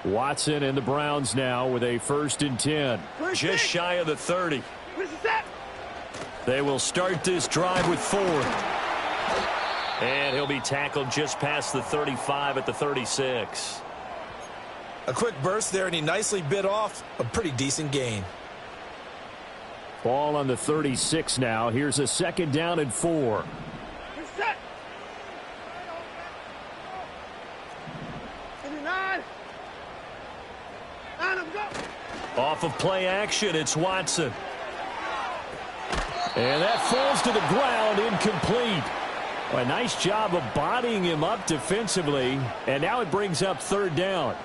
Watson and the Browns now with a 1st and 10. Just shy of the 30. They will start this drive with Ford. And he'll be tackled just past the 35 at the 36. A quick burst there, and he nicely bit off a pretty decent gain. Ball on the 36 now. Here's a 2nd down and 4. Off of play action, it's Watson. And that falls to the ground, incomplete. A nice job of bodying him up defensively, and now it brings up 3rd down.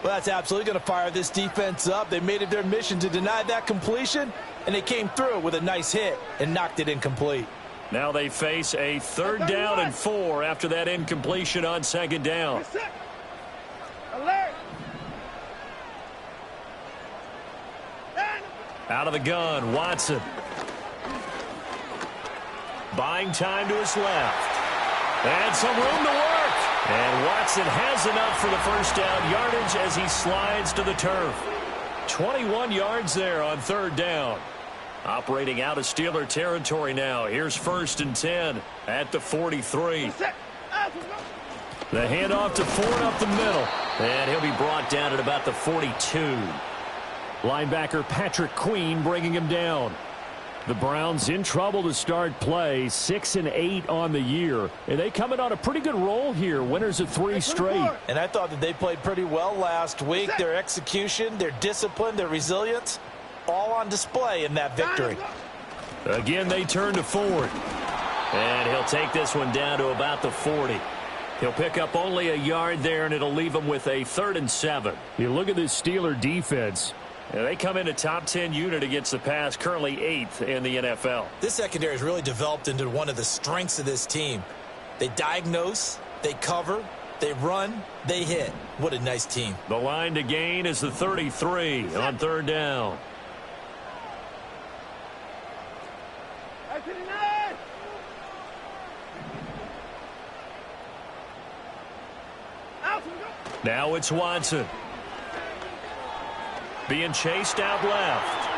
Well, that's absolutely going to fire this defense up. They made it their mission to deny that completion, and they came through with a nice hit and knocked it incomplete. Now they face a 3rd down and 4 after that incompletion on 2nd down. Out of the gun, Watson. Buying time to his left. And some room to work. And Watson has enough for the 1st down yardage as he slides to the turf. 21 yards there on 3rd down. Operating out of Steeler territory now. Here's 1st and 10 at the 43. The handoff to Ford up the middle. And he'll be brought down at about the 42. Linebacker Patrick Queen bringing him down. The Browns in trouble to start play, 6 and 8 on the year. And they come in on a pretty good roll here, winners of 3 straight. And I thought that they played pretty well last week. Their execution, their discipline, their resilience, all on display in that victory. Again, they turn to Ford. And he'll take this one down to about the 40. He'll pick up only a yard there, and it'll leave him with a 3rd and 7. You look at this Steeler defense. And they come in a top 10 unit against the pass, currently 8th in the NFL. This secondary has really developed into one of the strengths of this team. They diagnose, they cover, they run, they hit. What a nice team. The line to gain is the 33 on 3rd down. Now it's Watson. Being chased out left.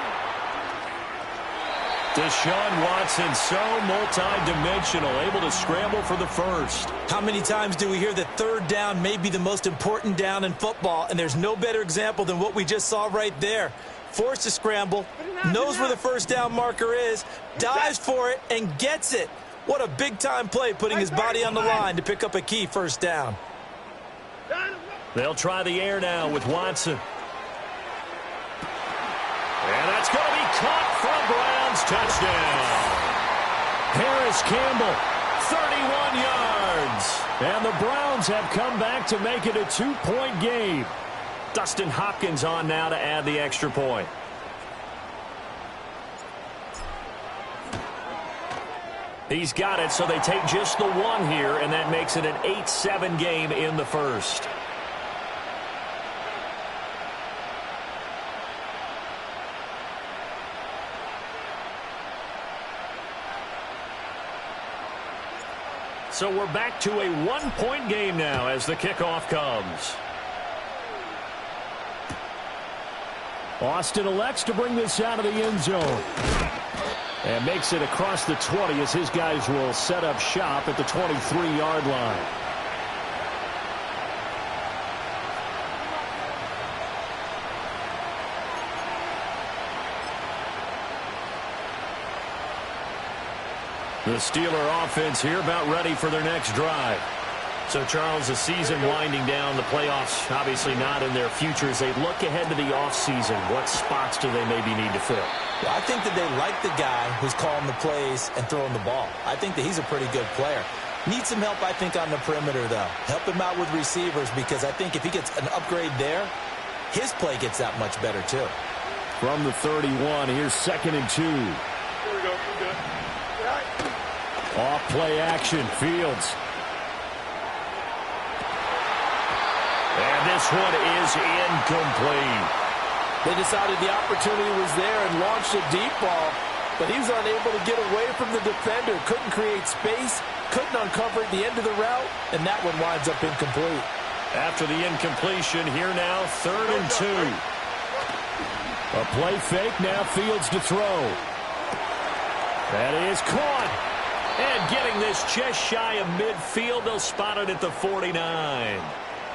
Deshaun Watson, so multi-dimensional, able to scramble for the 1st. How many times do we hear that 3rd down may be the most important down in football, and there's no better example than what we just saw right there. Forced to scramble, knows where the 1st down marker is, dives for it, and gets it. What a big-time play, putting his body on the line to pick up a key 1st down. They'll try the air now with Watson. And that's going to be caught for a Browns touchdown. Harris Campbell, 31 yards. And the Browns have come back to make it a 2-point game. Dustin Hopkins on now to add the extra point. He's got it, so they take just the 1 here, and that makes it an 8-7 game in the 1st. So we're back to a 1-point game now as the kickoff comes. Austin elects to bring this out of the end zone. And makes it across the 20 as his guys will set up shop at the 23-yard line. The Steeler offense here about ready for their next drive. So, Charles, the season winding down, the playoffs obviously not in their future. As they look ahead to the offseason, what spots do they maybe need to fill? Well, I think that they like the guy who's calling the plays and throwing the ball. I think that he's a pretty good player. Needs some help, I think, on the perimeter, though. Help him out with receivers, because I think if he gets an upgrade there, his play gets that much better, too. From the 31, here's 2nd and 2. Here we go. We're good. Off play action, Fields. And this one is incomplete. They decided the opportunity was there and launched a deep ball, but he was unable to get away from the defender. Couldn't create space, couldn't uncover at the end of the route, and that one winds up incomplete. After the incompletion, here now, 3rd and 2. A play fake, now Fields to throw. That is caught. And getting this just shy of midfield, they'll spot it at the 49.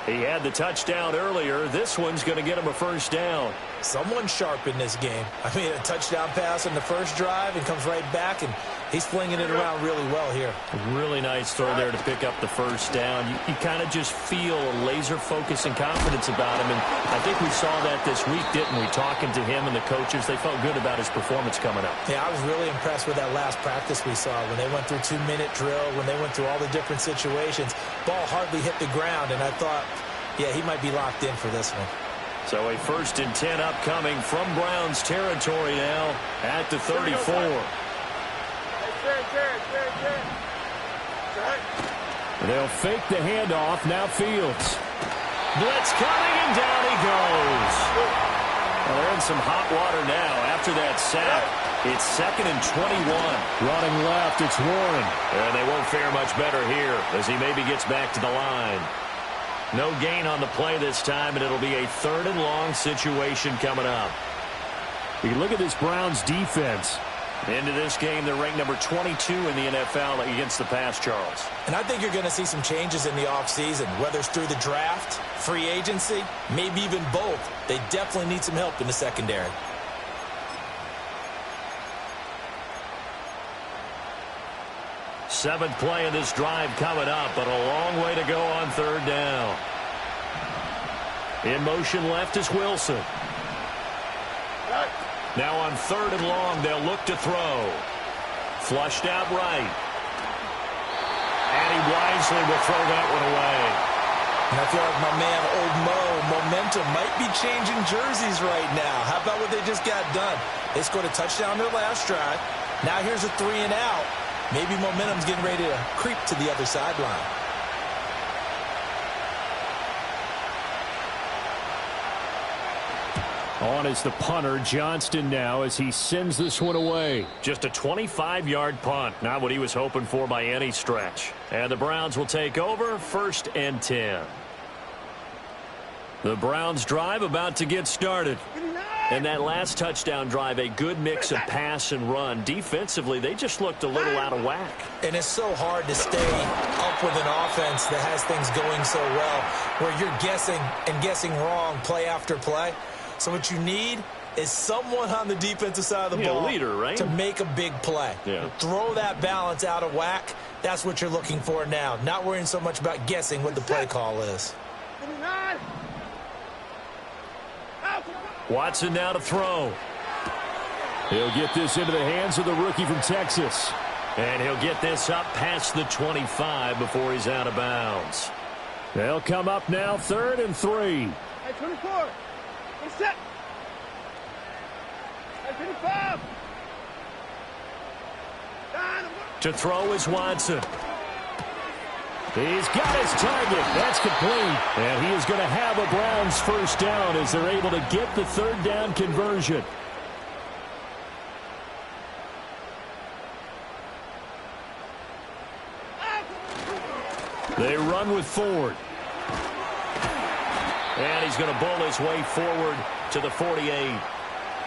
He had the touchdown earlier. This one's going to get him a first down. Someone sharp in this game. I mean, a touchdown pass on the first drive and comes right back, and he's flinging it around really well here. Really nice throw there to pick up the first down. You kind of just feel a laser focus and confidence about him, and I think we saw that this week, didn't we? Talking to him and the coaches, they felt good about his performance coming up. Yeah, I was really impressed with that last practice we saw when they went through 2-minute drill, when they went through all the different situations. Ball hardly hit the ground, and I thought, yeah, he might be locked in for this one. So a 1st and 10 upcoming from Browns territory now at the 34. They'll fake the handoff. Now Fields. Blitz coming, and down he goes. Well, they're in some hot water now after that sack. It's 2nd and 21. Running left, it's Warren. And they won't fare much better here as he maybe gets back to the line. No gain on the play this time, and it'll be a 3rd and long situation coming up. You can look at this Browns defense. Into this game, they're ranked number 22 in the NFL against the pass, Charles. And I think you're going to see some changes in the offseason, whether it's through the draft, free agency, maybe even both. They definitely need some help in the secondary. Seventh play of this drive coming up, but a long way to go on 3rd down. In motion left is Wilson. Now on 3rd and long, they'll look to throw. Flushed out right. And he wisely will throw that one away. And I feel like my man, Old Mo, momentum might be changing jerseys right now. How about what they just got done? They scored a touchdown their last drive. Now here's a 3 and out. Maybe momentum's getting ready to creep to the other sideline. On is the punter, Johnston, now as he sends this one away. Just a 25-yard punt. Not what he was hoping for by any stretch. And the Browns will take over, 1st and 10. The Browns drive about to get started. And that last touchdown drive, a good mix of pass and run. Defensively, they just looked a little out of whack. And it's so hard to stay up with an offense that has things going so well, where you're guessing and guessing wrong play after play. So what you need is someone on the defensive side of the ball, a leader, right? To make a big play. Yeah. Throw that balance out of whack. That's what you're looking for now. Not worrying so much about guessing what the play call is. Watson now to throw. He'll get this into the hands of the rookie from Texas. And he'll get this up past the 25 before he's out of bounds. They'll come up now, 3rd and 3. Hey, 24. Set. Hey, 25. To throw is Watson. He's got his target. That's complete. And he is going to have a Browns first down as they're able to get the 3rd down conversion. They run with Ford. And he's going to bowl his way forward to the 48.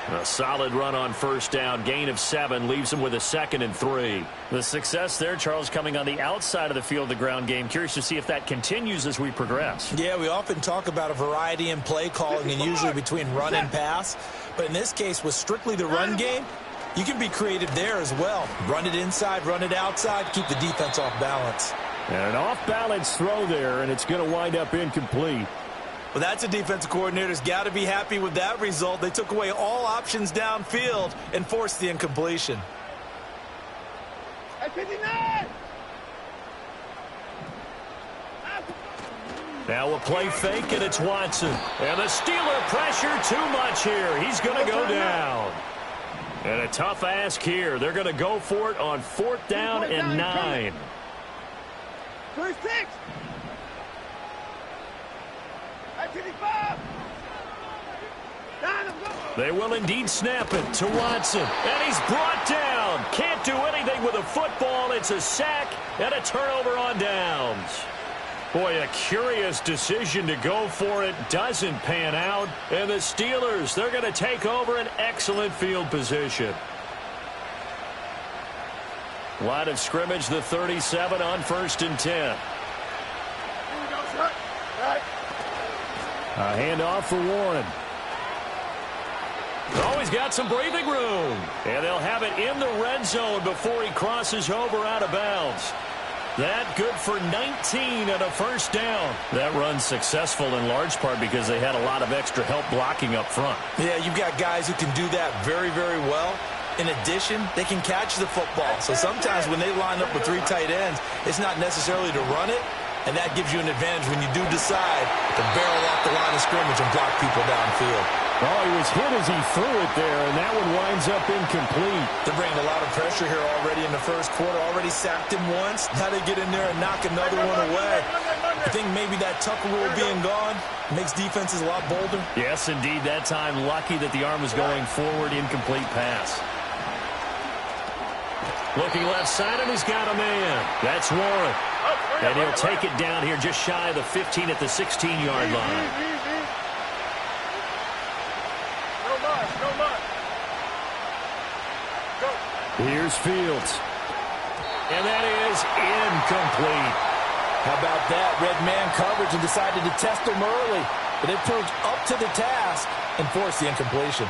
A solid run on 1st down. Gain of 7 leaves him with a 2nd and 3. The success there, Charles, coming on the outside of the field, the ground game. Curious to see if that continues as we progress. Yeah, we often talk about a variety in play calling and usually between run and pass. But in this case, with strictly the run game, you can be creative there as well. Run it inside, run it outside, keep the defense off balance. And an off-balance throw there, and it's going to wind up incomplete. Well, that's a defensive coordinator's got to be happy with that result. They took away all options downfield and forced the incompletion. Hey, 59. Now a play fake, and it's Watson. And the Steeler pressure too much here. He's going to go down. And a tough ask here. They're going to go for it on 4th down and 9. 36. Hey, 55. They will indeed snap it to Watson. And he's brought down. Can't do anything with a football. It's a sack and a turnover on downs. Boy, a curious decision to go for it. Doesn't pan out. And the Steelers, they're going to take over an excellent field position. Line of scrimmage, the 37 on 1st and 10. A handoff for Warren. Oh, he's got some breathing room. And they'll have it in the red zone before he crosses over out of bounds. That good for 19 and a first down. That run's successful in large part because they had a lot of extra help blocking up front. Yeah, you've got guys who can do that very, very well. In addition, they can catch the football. So sometimes when they line up with 3 tight ends, it's not necessarily to run it, and that gives you an advantage when you do decide to barrel off the line of scrimmage and block people downfield. Oh, he was hit as he threw it there, and that one winds up incomplete. They're bringing a lot of pressure here already in the first quarter. Already sacked him once. Now they get in there and knock another one away. I think maybe that Tucker rule being gone makes defenses a lot bolder. Yes, indeed. That time, lucky that the arm was going forward. Incomplete pass. Looking left side, and he's got a man. That's Warren. And he'll take it down here just shy of the 15 at the 16-yard line. Here's Fields. And that is incomplete. How about that? Red man coverage and decided to test him early. But they proved up to the task and forced the incompletion.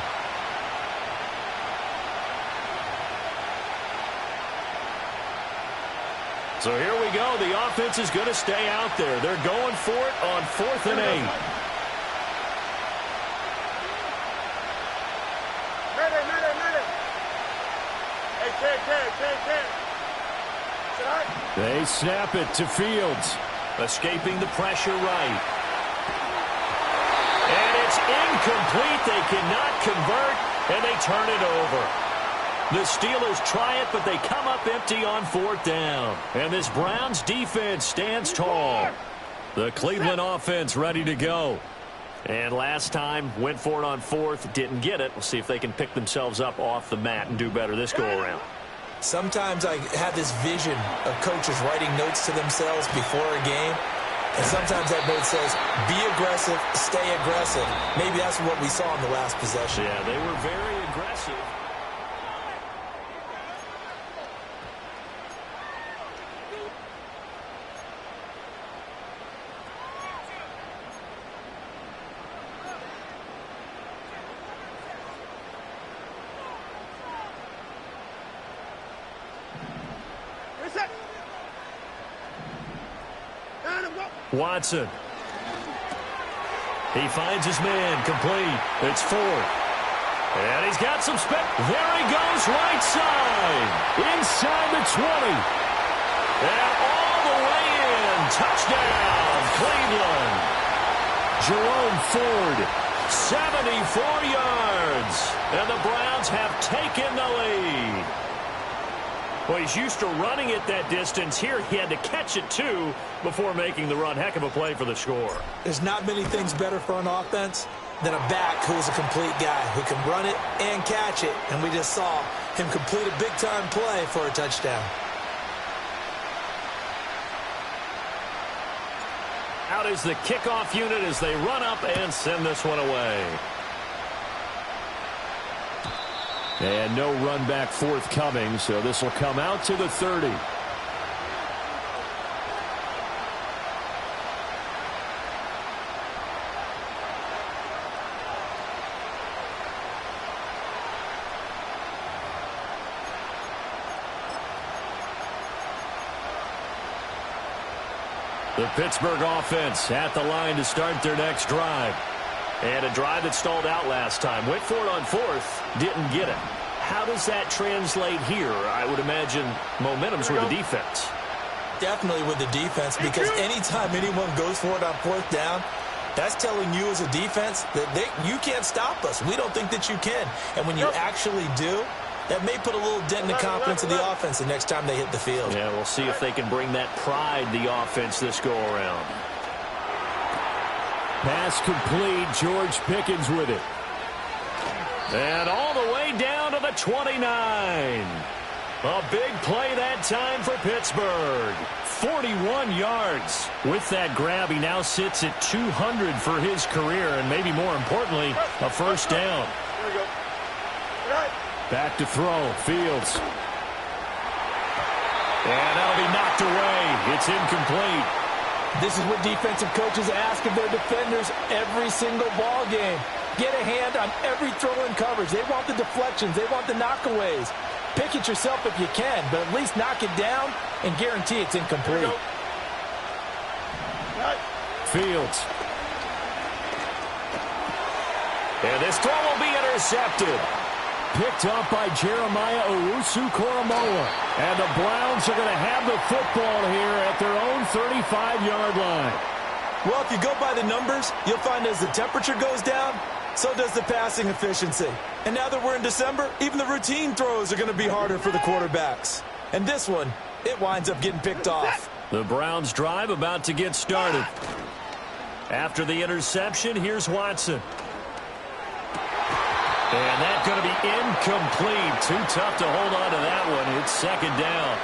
So here we go. The offense is going to stay out there. They're going for it on 4th and 8. They snap it to Fields. Escaping the pressure right. And it's incomplete. They cannot convert, and they turn it over. The Steelers try it, but they come up empty on 4th down. And this Browns defense stands tall. The Cleveland offense ready to go. And last time, went for it on 4th, didn't get it. We'll see if they can pick themselves up off the mat and do better this go-around. Sometimes I have this vision of coaches writing notes to themselves before a game. And sometimes that note says, be aggressive, stay aggressive. Maybe that's what we saw in the last possession. Yeah, they were very aggressive. Watson. He finds his man complete. It's 4th. And he's got some There he goes right side. Inside the 20. And all the way in. Touchdown, Cleveland. Jerome Ford, 74 yards. And the Browns have taken the lead. Well, he's used to running it that distance. Here he had to catch it, too, before making the run. Heck of a play for the score. There's not many things better for an offense than a back who's a complete guy who can run it and catch it. And we just saw him complete a big-time play for a touchdown. Out is the kickoff unit as they run up and send this one away. And no run back forthcoming, so this will come out to the 30. The Pittsburgh offense at the line to start their next drive. And a drive that stalled out last time. Went for it on 4th. Didn't get it. How does that translate here? I would imagine momentum's with the defense. Definitely with the defense, because anytime anyone goes for it on 4th down, that's telling you as a defense that you can't stop us. We don't think that you can. And when you actually do, that may put a little dent in the confidence of the offense the next time they hit the field. Yeah, we'll see if they can bring that pride, the offense, this go-around. Pass complete. George Pickens with it. And all the way down to the 29. A big play that time for Pittsburgh. 41 yards. With that grab, he now sits at 200 for his career, and maybe more importantly, a first down. There we go. Right. Back to throw. Fields. And that'll be knocked away. It's incomplete. This is what defensive coaches ask of their defenders every single ball game. Get a hand on every throw in coverage. They want the deflections. They want the knockaways. Pick it yourself if you can, but at least knock it down and guarantee it's incomplete. Right. Fields. And this throw will be intercepted. Picked up by Jeremiah Owusu-Koramoah. And the Browns are going to have the football here at their own 35-yard line. Well, if you go by the numbers, you'll find as the temperature goes down, so does the passing efficiency. And now that we're in December, even the routine throws are going to be harder for the quarterbacks. And this one, it winds up getting picked off. The Browns drive about to get started. After the interception, here's Watson. And that's going to be incomplete. Too tough to hold on to that one. It's second down.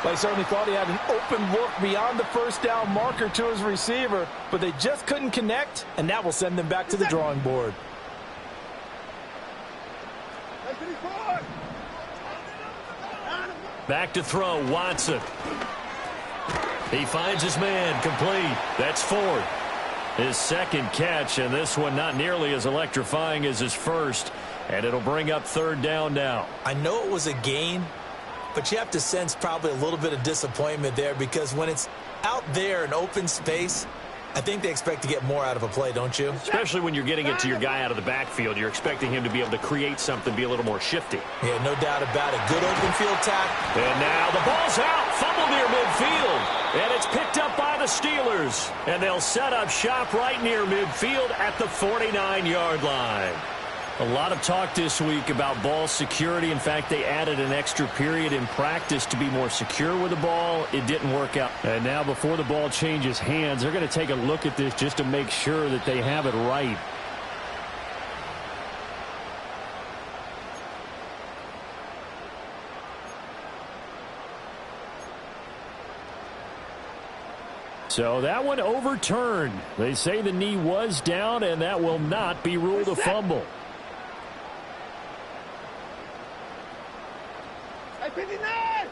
Well, I certainly thought he had an open look beyond the first down marker to his receiver, but they just couldn't connect, and that will send them back to the drawing board. Back to throw, Watson. He finds his man, complete. That's Ford. His second catch, and this one not nearly as electrifying as his first. And it'll bring up third down now. I know it was a gain, but you have to sense probably a little bit of disappointment there because when it's out there in open space, I think they expect to get more out of a play, don't you? Especially when you're getting it to your guy out of the backfield. You're expecting him to be able to create something, be a little more shifty. Yeah, no doubt about it. Good open field tackle. And now the ball's out. Fumble near midfield. And it's picked up by the Steelers. And they'll set up shop right near midfield at the 49-yard line. A lot of talk this week about ball security. In fact, they added an extra period in practice to be more secure with the ball. It didn't work out. And now before the ball changes hands, they're going to take a look at this just to make sure that they have it right. So that one overturned. They say the knee was down, and that will not be ruled a fumble. 59!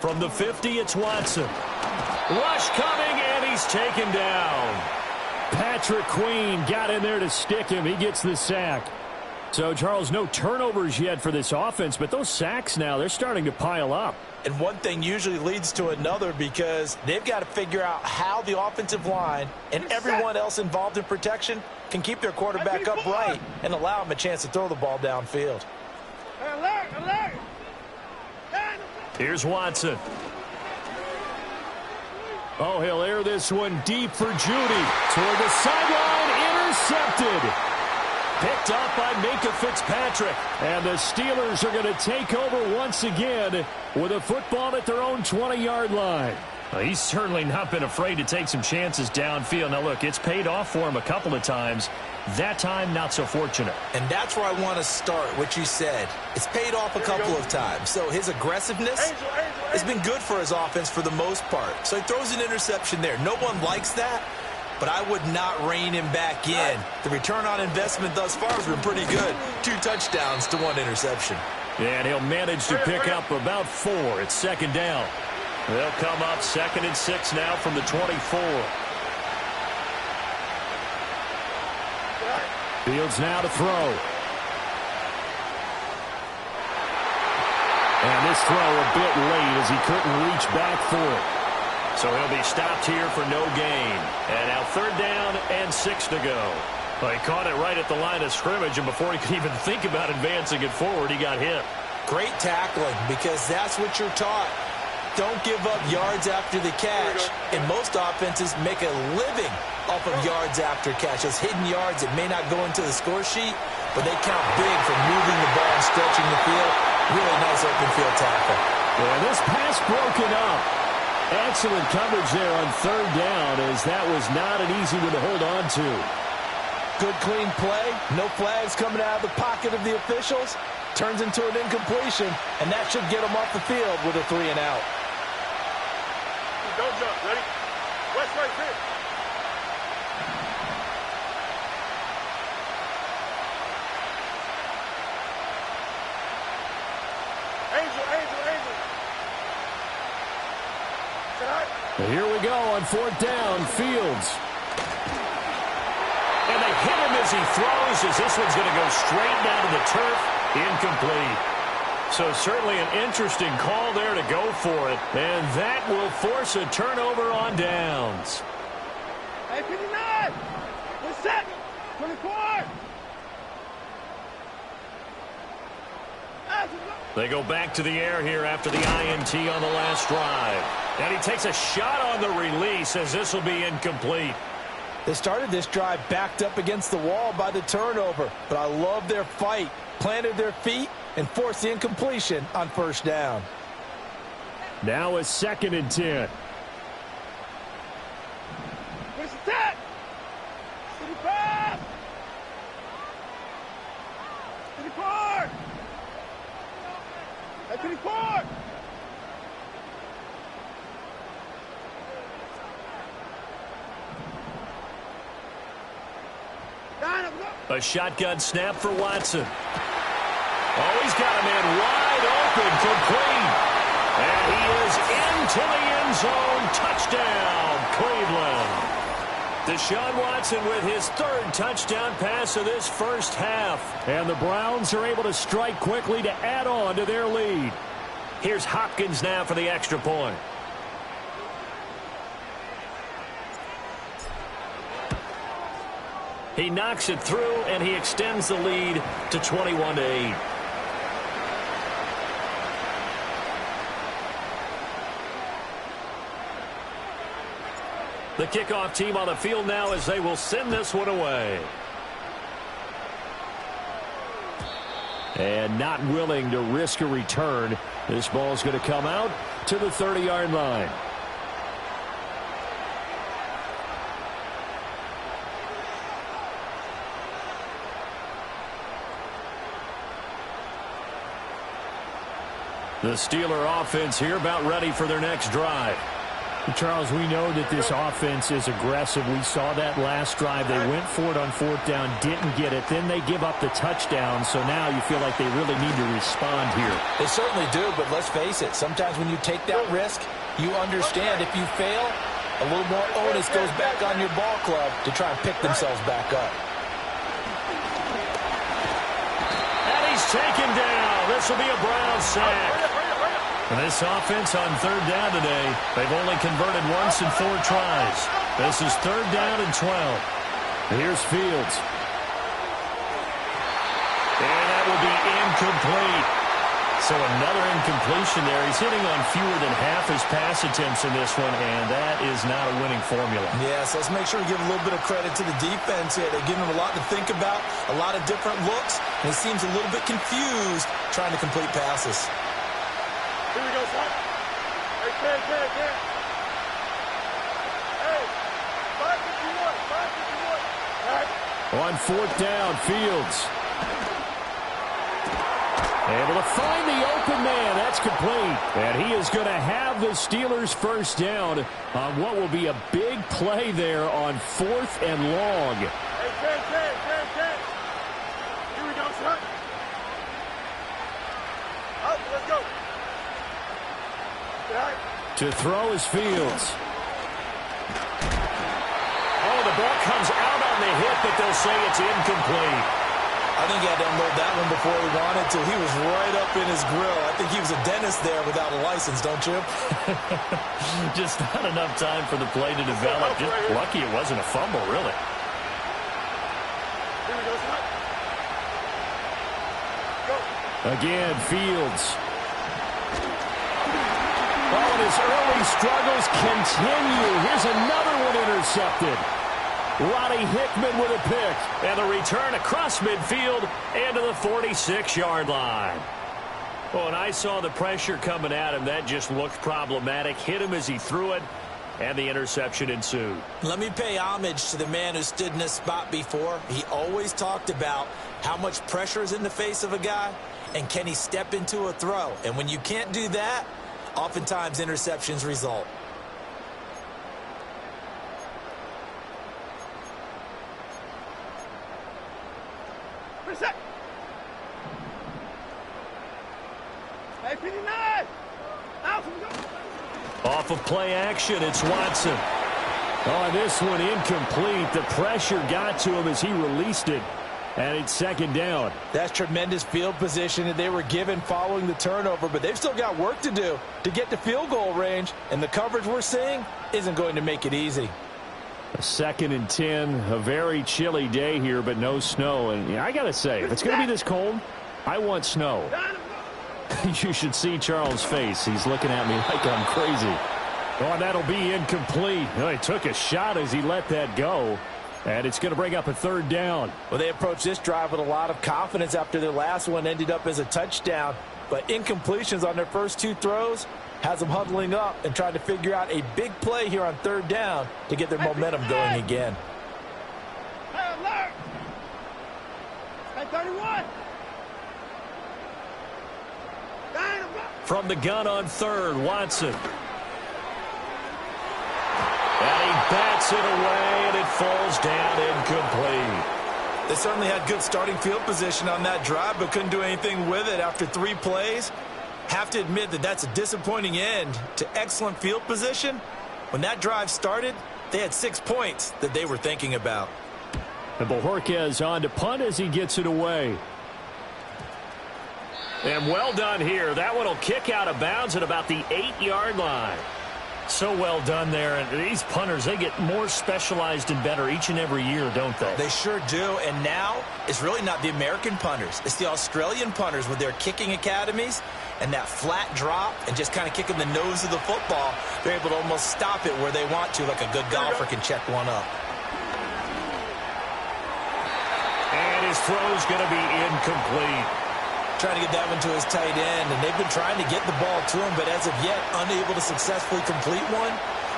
From the 50, it's Watson. Rush coming, and he's taken down. Patrick Queen got in there to stick him. He gets the sack. So, Charles, no turnovers yet for this offense, but those sacks now, they're starting to pile up. And one thing usually leads to another because they've got to figure out how the offensive line and everyone else involved in protection can keep their quarterback upright and allow him a chance to throw the ball downfield. Alert! Alert! Here's Watson. Oh, he'll air this one deep for Judy. Toward the sideline, intercepted. Picked up by Minkah Fitzpatrick. And the Steelers are going to take over once again with a football at their own 20-yard line. Well, he's certainly not been afraid to take some chances downfield. Now, look, it's paid off for him a couple of times. That time, not so fortunate. And that's where I want to start, what you said. It's paid off a couple of times. So his aggressiveness has been good for his offense for the most part. So he throws an interception there. No one likes that, but I would not rein him back in. The return on investment thus far has been pretty good. 2 touchdowns to 1 interception. And he'll manage to pick up about 4. It's second down. They'll come up 2nd and 6 now from the 24. Fields now to throw. And this throw a bit late as he couldn't reach back for it. So he'll be stopped here for no gain. And now 3rd down and 6 to go. Well, he caught it right at the line of scrimmage, and before he could even think about advancing it forward, he got hit. Great tackling because that's what you're taught. Don't give up yards after the catch. And most offenses make a living off of yards after catch. Those hidden yards that may not go into the score sheet, but they count big for moving the ball and stretching the field. Really nice open field tackle. Yeah, this pass broken up. Excellent coverage there on 3rd down, as that was not an easy one to hold on to. Good clean play. No flags coming out of the pocket of the officials. turns into an incompletion, and that should get him off the field with a 3 and out. Don't jump. Ready? West right here. Angel. Here we go on 4th down. Fields. And they hit him as he throws, as this one's going to go straight down to the turf. Incomplete. So certainly an interesting call there to go for it. And that will force a turnover on downs. Hey, 59. We're set. 24. They go back to the air here after the INT on the last drive. And he takes a shot on the release, as this will be incomplete. They started this drive backed up against the wall by the turnover, but I love their fight. Planted their feet and forced the incompletion on 1st down. Now a 2nd and 10. Where's the set? 35. 34. 34. A shotgun snap for Watson. Oh, he's got a man wide open, complete. And he is into the end zone. Touchdown, Cleveland. Deshaun Watson with his 3rd touchdown pass of this first half. And the Browns are able to strike quickly to add on to their lead. Here's Hopkins now for the extra point. He knocks it through, and he extends the lead to 21-8. The kickoff team on the field now as they will send this one away. And not willing to risk a return. This ball's going to come out to the 30-yard line. The Steeler offense here about ready for their next drive. Charles, we know that this offense is aggressive. We saw that last drive. They went for it on 4th down, didn't get it. Then they give up the touchdown, so now you feel like they really need to respond here. They certainly do, but let's face it. Sometimes when you take that risk, you understand if you fail, a little more onus goes back on your ball club to try and pick themselves back up. And he's taken down. This will be a Brown sack. And this offense on 3rd down today, they've only converted once in 4 tries. This is 3rd down and 12. Here's Fields. And that will be incomplete. So another incompletion there. He's hitting on fewer than half his pass attempts in this one, and that is not a winning formula. Yes, let's make sure to give a little bit of credit to the defense here. They're giving him a lot to think about, a lot of different looks, and he seems a little bit confused trying to complete passes. Here we go, son. Hey, Ken. Hey, 551. All right. On 4th down, Fields. Able to find the open man. That's complete. And he is going to have the Steelers' 1st down on what will be a big play there on 4th and long. Hey, Ken. Here we go, son. Up, let's go. To throw is Fields. Oh, the ball comes out on the hit, but they'll say it's incomplete. I think he had to unload that one before he wanted to. He was right up in his grill. I think he was a dentist there without a license, don't you? Just not enough time for the play to develop. Just lucky it wasn't a fumble, really. Here we go, son. Go. Again, Fields. Oh, and his early struggles continue. Here's another one intercepted. Roddy Hickman with a pick. And a return across midfield and to the 46-yard line. Oh, and I saw the pressure coming at him. That just looked problematic. Hit him as he threw it, and the interception ensued. Let me pay homage to the man who stood in this spot before. He always talked about how much pressure is in the face of a guy. and can he step into a throw? And when you can't do that, oftentimes interceptions result. Reset. Hey, 59. Out. Off of play action, it's Watson. Oh, this one incomplete. The pressure got to him as he released it. And it's second down. That's tremendous field position that they were given following the turnover, but they've still got work to do to get to field goal range, and the coverage we're seeing isn't going to make it easy. A 2nd and 10, a very chilly day here, but no snow. And I got to say, if it's going to be this cold, I want snow. You should see Charles' face. He's looking at me like I'm crazy. Oh, that'll be incomplete. Oh, he took a shot as he let that go. And it's going to bring up a 3rd down. Well, they approached this drive with a lot of confidence after their last one ended up as a touchdown. But incompletions on their first 2 throws has them huddling up and trying to figure out a big play here on 3rd down to get their momentum going again. Hey, alert. Hey, 31. From the gun on 3rd, Watson. And he bats it away, and it falls down incomplete. They certainly had good starting field position on that drive, but couldn't do anything with it after 3 plays. Have to admit that that's a disappointing end to excellent field position. When that drive started, they had 6 points that they were thinking about. And Bojorquez on to punt as he gets it away. And well done here. That one will kick out of bounds at about the 8-yard line. So well done there. And these punters, they get more specialized and better each and every year, don't they? They sure do. And now it's really not the American punters. It's the Australian punters with their kicking academies and that flat drop and just kind of kicking the nose of the football. They're able to almost stop it where they want to, like a good golfer can check one up. And his throw's going to be incomplete. Trying to get that one to his tight end, and they've been trying to get the ball to him, but as of yet, unable to successfully complete one.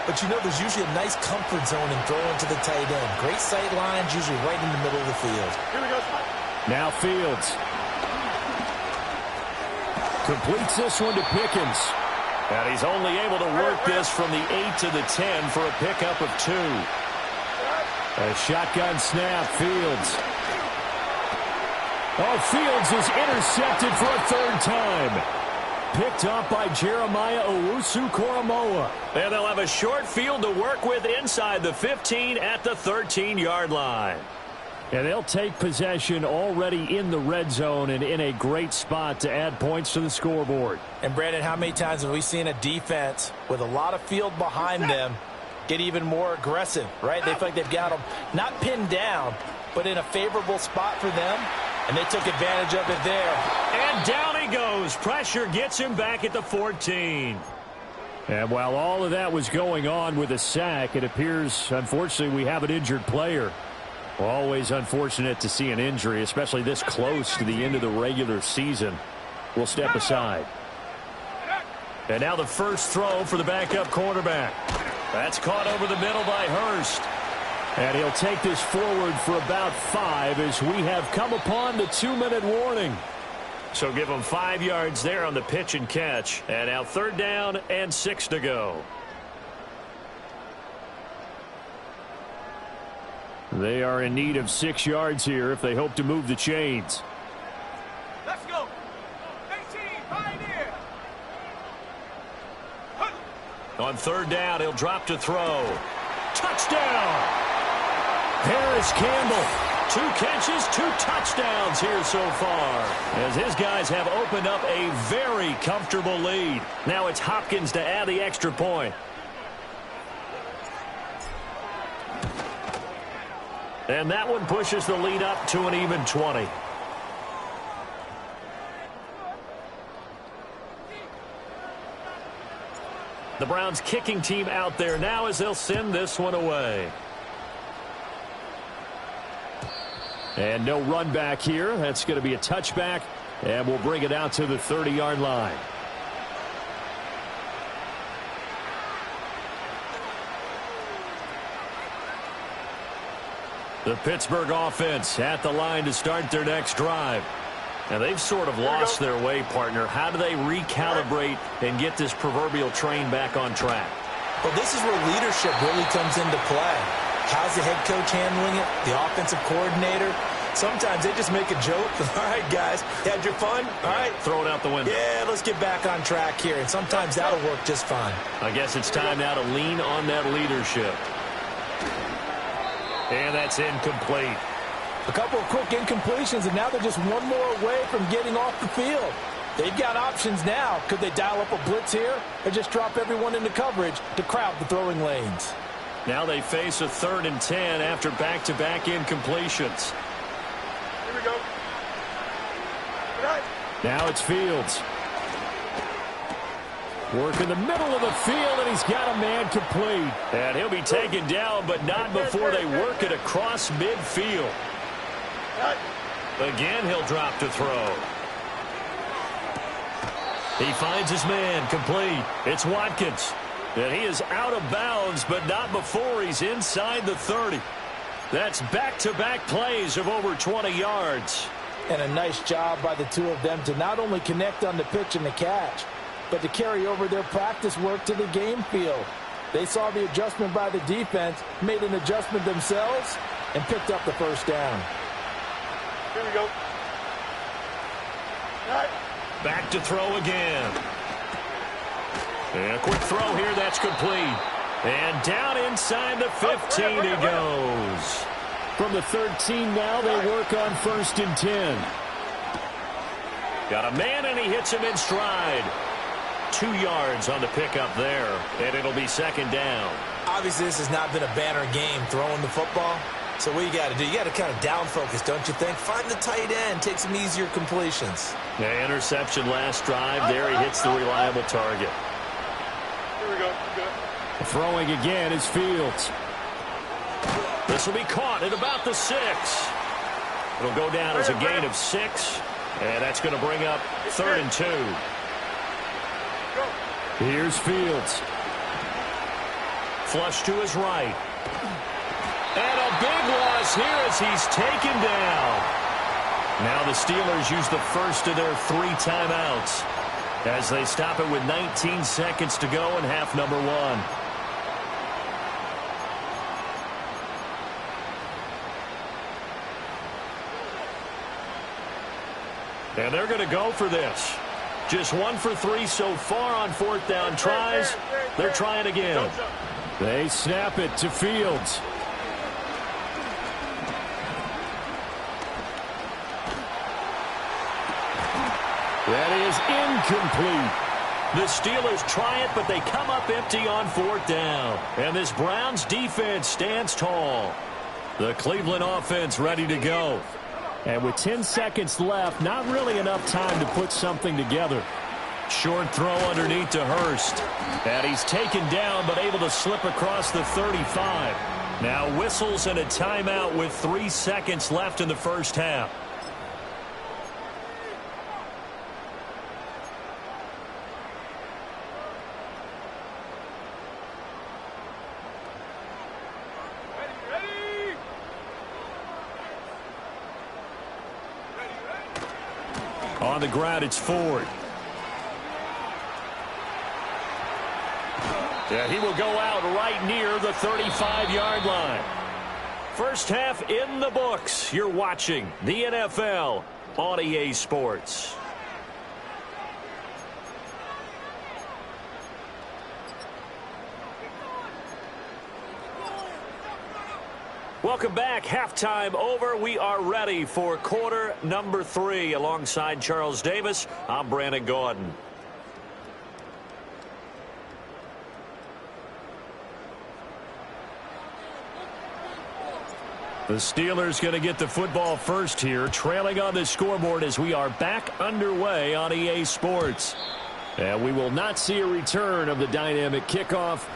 But you know, there's usually a nice comfort zone in throwing to the tight end. Great sight lines, usually right in the middle of the field. Here we go. Now Fields. Completes this one to Pickens. And he's only able to work this from the 8 to the 10 for a pickup of 2. A shotgun snap, Fields. Oh, Fields is intercepted for a 3rd time. Picked up by Jeremiah Owusu-Koramoah. And they'll have a short field to work with inside the 15 at the 13-yard line. And they'll take possession already in the red zone and in a great spot to add points to the scoreboard. And, Brandon, how many times have we seen a defense with a lot of field behind them get even more aggressive, right? They feel like they've got them not pinned down, but in a favorable spot for them. And they took advantage of it there. And down he goes. Pressure gets him back at the 14. And while all of that was going on with a sack, it appears, unfortunately, we have an injured player. Always unfortunate to see an injury, especially this close to the end of the regular season. We'll step aside. And now the first throw for the backup quarterback. That's caught over the middle by Hurst. And he'll take this forward for about 5 as we have come upon the 2-minute warning. So give them 5 yards there on the pitch and catch. And now 3rd down and 6 to go. They are in need of 6 yards here if they hope to move the chains. Let's go. 18, Pioneer. On 3rd down, he'll drop to throw. Touchdown! Harris Campbell, 2 catches, 2 touchdowns here so far, as his guys have opened up a very comfortable lead. Now it's Hopkins to add the extra point. And that one pushes the lead up to an even 20. The Browns kicking team out there now as they'll send this one away. And no run back here. That's going to be a touchback, and we'll bring it out to the 30-yard line. The Pittsburgh offense at the line to start their next drive. And they've sort of lost their way, partner. How do they recalibrate and get this proverbial train back on track? Well, this is where leadership really comes into play. How's the head coach handling it? The offensive coordinator? Sometimes they just make a joke. All right, guys, had your fun? All right. Throw it out the window. Yeah, let's get back on track here. And sometimes that'll work just fine. I guess it's time now to lean on that leadership. And that's incomplete. A couple of quick incompletions, and now they're just one more away from getting off the field. They've got options now. Could they dial up a blitz here or just drop everyone into coverage to crowd the throwing lanes? Now they face a 3rd and 10 after back-to-back incompletions. Here we go. Now it's Fields. Work in the middle of the field, and he's got a man complete. And he'll be taken down, but not before they work it across midfield. Again, he'll drop to throw. He finds his man complete. It's Watkins. And he is out of bounds, but not before he's inside the 30. That's back-to-back plays of over 20 yards. And a nice job by the two of them to not only connect on the pitch and the catch, but to carry over their practice work to the game field. They saw the adjustment by the defense, made an adjustment themselves, and picked up the first down. Here we go. Back to throw again. And a quick throw here, that's complete. And down inside the 15 he goes. From the 13 now, they work on 1st and 10. Got a man, and he hits him in stride. 2 yards on the pickup there, and it'll be 2nd down. Obviously, this has not been a banner game throwing the football. So what you got to do, you got to kind of down focus, don't you think? Find the tight end, take some easier completions. The interception last drive. There he hits the reliable target. Here we go. Good. Throwing again is Fields. This will be caught at about the 6. It'll go down as a gain of 6. And that's going to bring up 3rd and 2. Here's Fields. Flush to his right. And a big loss here as he's taken down. Now the Steelers use the first of their 3 timeouts as they stop it with 19 seconds to go in half number 1. And they're going to go for this. Just 1 for 3 so far on 4th down tries. They're trying again. They snap it to Fields. That is incomplete. The Steelers try it, but they come up empty on 4th down. And this Browns defense stands tall. The Cleveland offense ready to go. And with 10 seconds left, not really enough time to put something together. Short throw underneath to Hurst. And he's taken down, but able to slip across the 35. Now whistles and a timeout with 3 seconds left in the first half. On the ground, it's Ford. Yeah, he will go out right near the 35-yard line. First half in the books. You're watching the NFL on EA Sports. Welcome back. Halftime over. We are ready for quarter number 3. Alongside Charles Davis, I'm Brandon Gordon. The Steelers going to get the football first here, trailing on the scoreboard as we are back underway on EA Sports. And we will not see a return of the dynamic kickoff.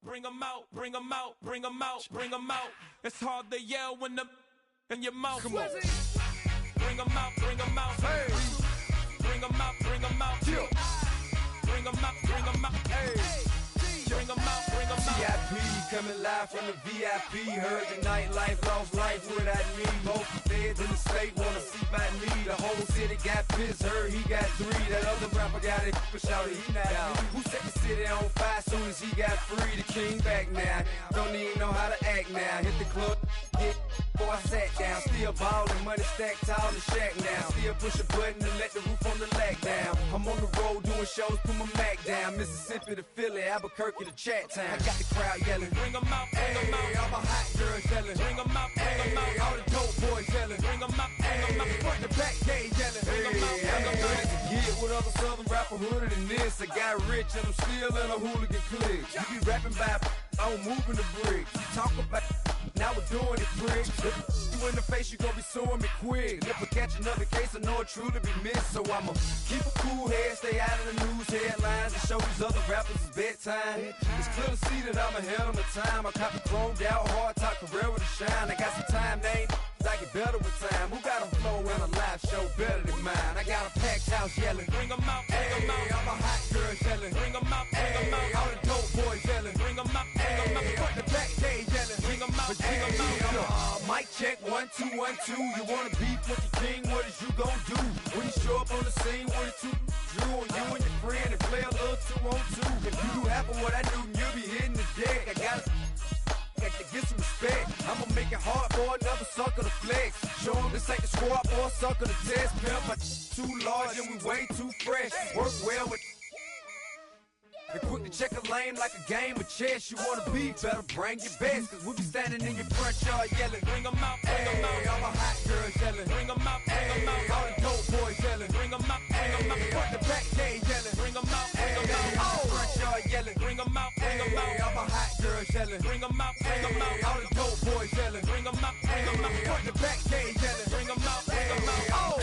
Bring them out, bring them out, bring them out, bring them out. It's hard to yell when the in your mouth. Come on. Bring them out, bring them out. Hey. Bring them out, bring them out. Yeah. Bring them out, bring them out. Hey, bring them out, bring them out. VIP coming live from the VIP. Heard the nightlife, lost life without me. Both feds in the state wanna see by me. The whole city got pissed, heard he got 3. That other rapper got it, but shouted he not out. Who set the city on fire soon as he got free? The king back now, don't even know how to act now. Hit the club, hit before I sat down. Still ballin', money stacked tall in the shack now. Still push a button to let the roof on the lag down. I'm on the road doing shows, put my Mac down. Mississippi to Philly, Albuquerque to Chat Town. I got the crowd yelling, bring them out, bring them out. All my hot girls yelling, bring them out, bring them out. All the dope boys yelling, bring them out, bring them out. Front the back gate yelling, bring them out, bring them out. To get with other southern rapper hooded than this. I got rich and I'm still in a hooligan clique. You be rapping by, I'm moving the bricks. Talk about, now we're doing it, prick. You in the face, you gon' be suing me quick. If I catch another case, I know it truly be missed. So I'ma keep a cool head, stay out of the news headlines, and show these other rappers it's bedtime. It's clear to see that I'm ahead of my time. I cop the chromed out, hard top career with a shine. I got some time, name. I get better with time. Who got a flow and a live show better than mine? I got a packed house yelling, bring them out, bring them out. All my hot girls yelling, bring them out, bring them out. All the dope boys yelling, bring them out, bring them out. Front the back gate yelling, bring them out, bring them out. Mic check 1 2 1 2. You wanna beef with the king? What is you gon' do when you show up on the scene with a 2 Drew on you and your friend and play a little 2 on 2? If you do half of what I do, you'll be hitting the deck. I got to get some respect. I'ma make it hard for another sucker to flex. Show 'em this ain't the squad for a sucker to test. Pimp, my too large and we way too fresh. Work well with. And quick to check a lane like a game of chess. You wanna be better, bring your best. Cause we be standing in your front yard yelling, bring them out, bring them out. All my hot girls yelling, bring them out, bring them out. All the dope boys yelling, bring them out, bring them out. Front the back gate yelling, bring them out, bring them out. Oh, front yard yelling, bring them out, bring them out. All my hot girls yelling, bring them out, bring them out. All the dope boys yelling, bring them out, bring them out. Front the back gate yelling, bring them out, bring them out. Oh.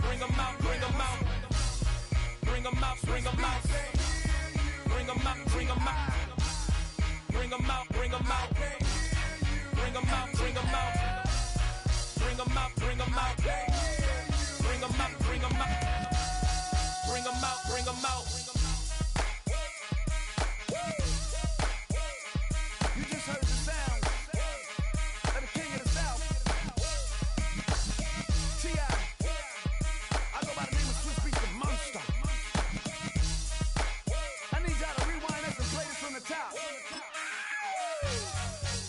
Bring them out, bring them out, bring them out, bring them out, bring them out, bring them out, bring them out, bring them out, bring them out, bring them out, bring them out, bring them out, bring them out. You just heard the sound of the king of the South, T.I. I go by the name of Swiss Beats the Monster.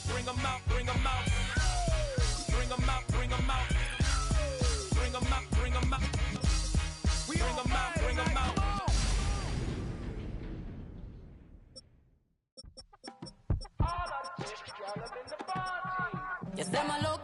Bring them out, bring them out, bring them out, bring them out, bring them out, bring them out, bring them out, bring them out. You say my look